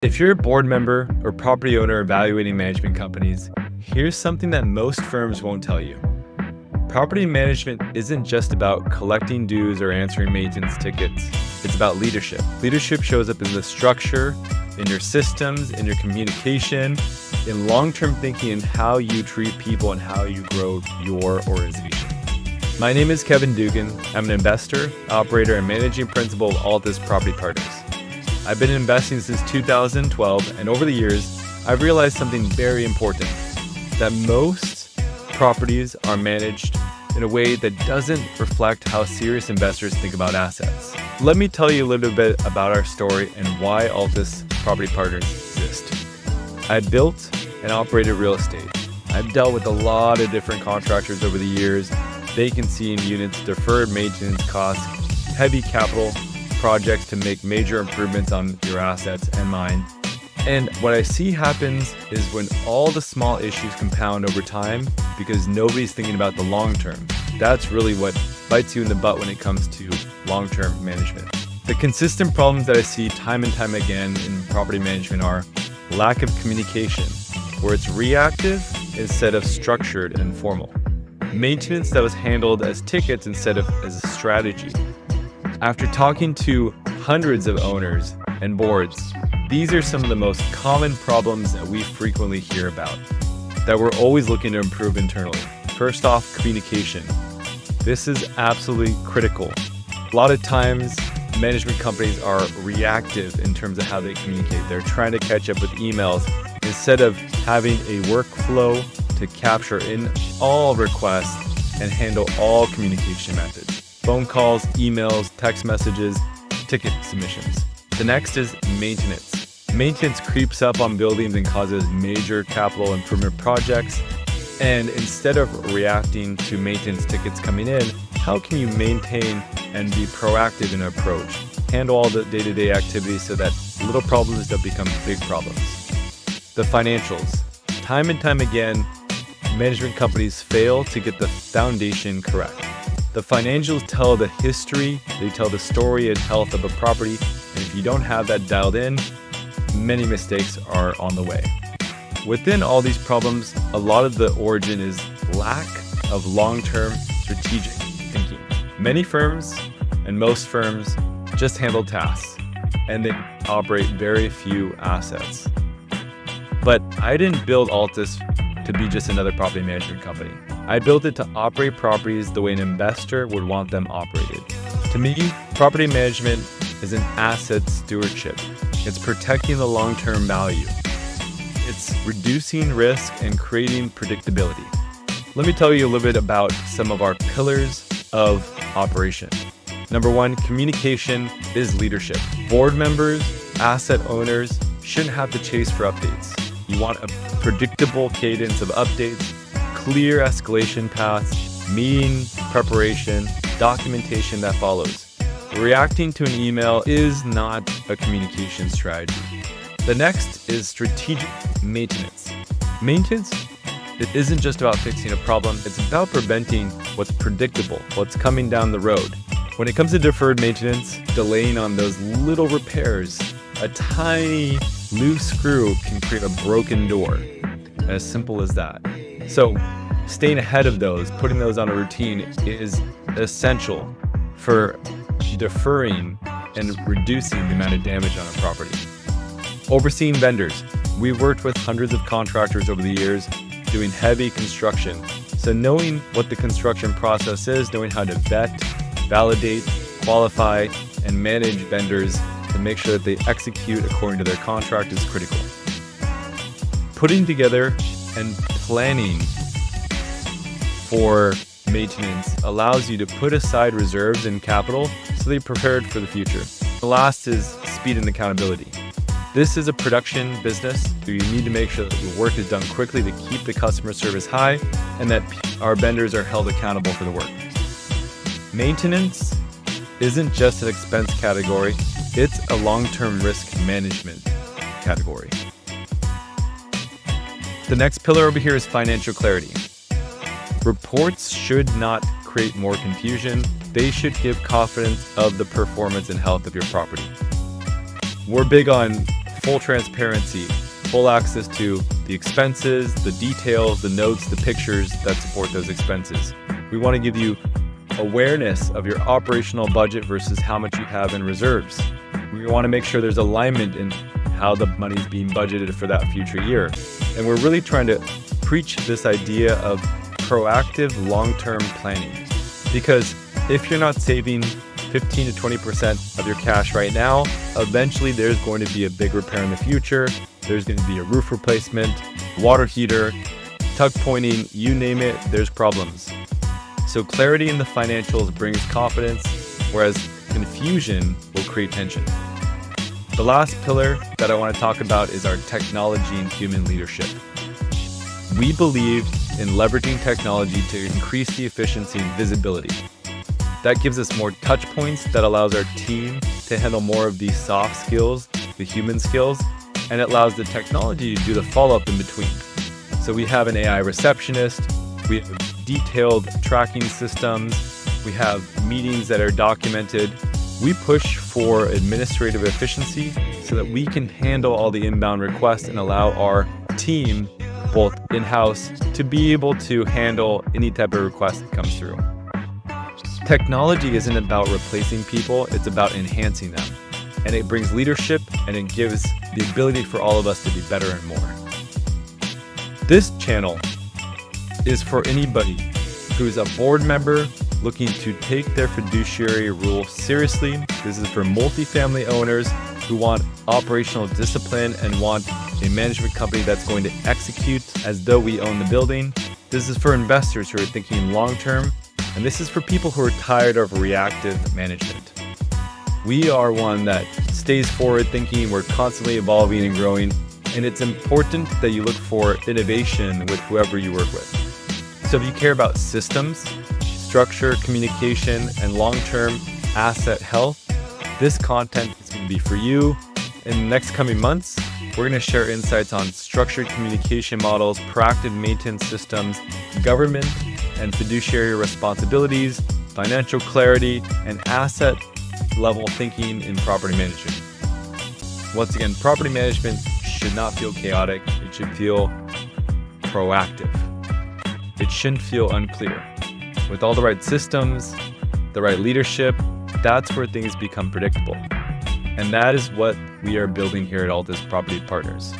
If you're a board member or property owner evaluating management companies, here's something that most firms won't tell you. Property management isn't just about collecting dues or answering maintenance tickets. It's about leadership. Leadership shows up in the structure, in your systems, in your communication, in long-term thinking, and how you treat people and how you grow your organization. My name is Kevin Dugan. I'm an investor, operator, and managing principal of Altus Property Partners. I've been investing since 2012, and over the years, I've realized something very important, that most properties are managed in a way that doesn't reflect how serious investors think about assets. Let me tell you a little bit about our story and why Altus Property Partners exist. I built and operated real estate. I've dealt with a lot of different contractors over the years, vacancy in units, deferred maintenance costs, heavy capital projects to make major improvements on your assets and mine. And what I see happens is when all the small issues compound over time because nobody's thinking about the long term. That's really what bites you in the butt when it comes to long-term management. The consistent problems that I see time and time again in property management are lack of communication, where it's reactive instead of structured and formal. Maintenance that was handled as tickets instead of as a strategy. After talking to hundreds of owners and boards, these are some of the most common problems that we frequently hear about, that we're always looking to improve internally. First off, communication. This is absolutely critical. A lot of times, management companies are reactive in terms of how they communicate. They're trying to catch up with emails instead of having a workflow to capture in all requests and handle all communication methods. Phone calls, emails, text messages, ticket submissions. The next is maintenance. Maintenance creeps up on buildings and causes major capital improvement projects. And instead of reacting to maintenance tickets coming in, how can you maintain and be proactive in approach? Handle all the day-to-day activities so that little problems don't become big problems. The financials. Time and time again, management companies fail to get the foundation correct. The financials tell the history, they tell the story and health of a property, and if you don't have that dialed in, many mistakes are on the way. Within all these problems, a lot of the origin is lack of long-term strategic thinking. Many firms, and most firms, just handle tasks, and they operate very few assets. But I didn't build Altus to be just another property management company. I built it to operate properties the way an investor would want them operated. To me, property management is an asset stewardship. It's protecting the long-term value. It's reducing risk and creating predictability. Let me tell you a little bit about some of our pillars of operation. Number one, communication is leadership. Board members, asset owners shouldn't have to chase for updates. You want a predictable cadence of updates, clear escalation paths, meeting preparation, documentation that follows. Reacting to an email is not a communication strategy. The next is strategic maintenance. Maintenance, it isn't just about fixing a problem, it's about preventing what's predictable, what's coming down the road. When it comes to deferred maintenance, delaying on those little repairs, a tiny loose screw can create a broken door. As simple as that. So staying ahead of those, putting those on a routine is essential for deferring and reducing the amount of damage on a property. Overseeing vendors. We've worked with hundreds of contractors over the years doing heavy construction. So knowing what the construction process is, knowing how to vet, validate, qualify, and manage vendors to make sure that they execute according to their contract is critical. Putting together and planning for maintenance allows you to put aside reserves and capital so they're prepared for the future. The last is speed and accountability. This is a production business, so you need to make sure that the work is done quickly to keep the customer service high and that our vendors are held accountable for the work. Maintenance isn't just an expense category, it's a long-term risk management category. The next pillar over here is financial clarity. Reports should not create more confusion. They should give confidence of the performance and health of your property. We're big on full transparency, full access to the expenses, the details, the notes, the pictures that support those expenses. We want to give you awareness of your operational budget versus how much you have in reserves. We want to make sure there's alignment in how the money is being budgeted for that future year. And we're really trying to preach this idea of proactive long-term planning. Because if you're not saving 15 to 20% of your cash right now, eventually there's going to be a big repair in the future. There's going to be a roof replacement, water heater, tuck pointing, you name it, there's problems. So clarity in the financials brings confidence, whereas confusion will create tension. The last pillar that I want to talk about is our technology and human leadership. We believe in leveraging technology to increase the efficiency and visibility. That gives us more touch points that allows our team to handle more of these soft skills, the human skills, and it allows the technology to do the follow-up in between. So we have an AI receptionist, we have detailed tracking systems, we have meetings that are documented. We push for administrative efficiency so that we can handle all the inbound requests and allow our team, both in-house, to be able to handle any type of request that comes through. Technology isn't about replacing people, it's about enhancing them. And it brings leadership and it gives the ability for all of us to be better and more. This channel is for anybody who's a board member looking to take their fiduciary role seriously. This is for multifamily owners who want operational discipline and want a management company that's going to execute as though we own the building. This is for investors who are thinking long-term, and this is for people who are tired of reactive management. We are one that stays forward-thinking, we're constantly evolving and growing, and it's important that you look for innovation with whoever you work with. So if you care about systems, structure, communication, and long-term asset health, this content is going to be for you. In the next coming months, we're going to share insights on structured communication models, proactive maintenance systems, government and fiduciary responsibilities, financial clarity, and asset level thinking in property management. Once again, property management should not feel chaotic. It should feel proactive. It shouldn't feel unclear. With all the right systems, the right leadership, that's where things become predictable. And that is what we are building here at Altus Property Partners.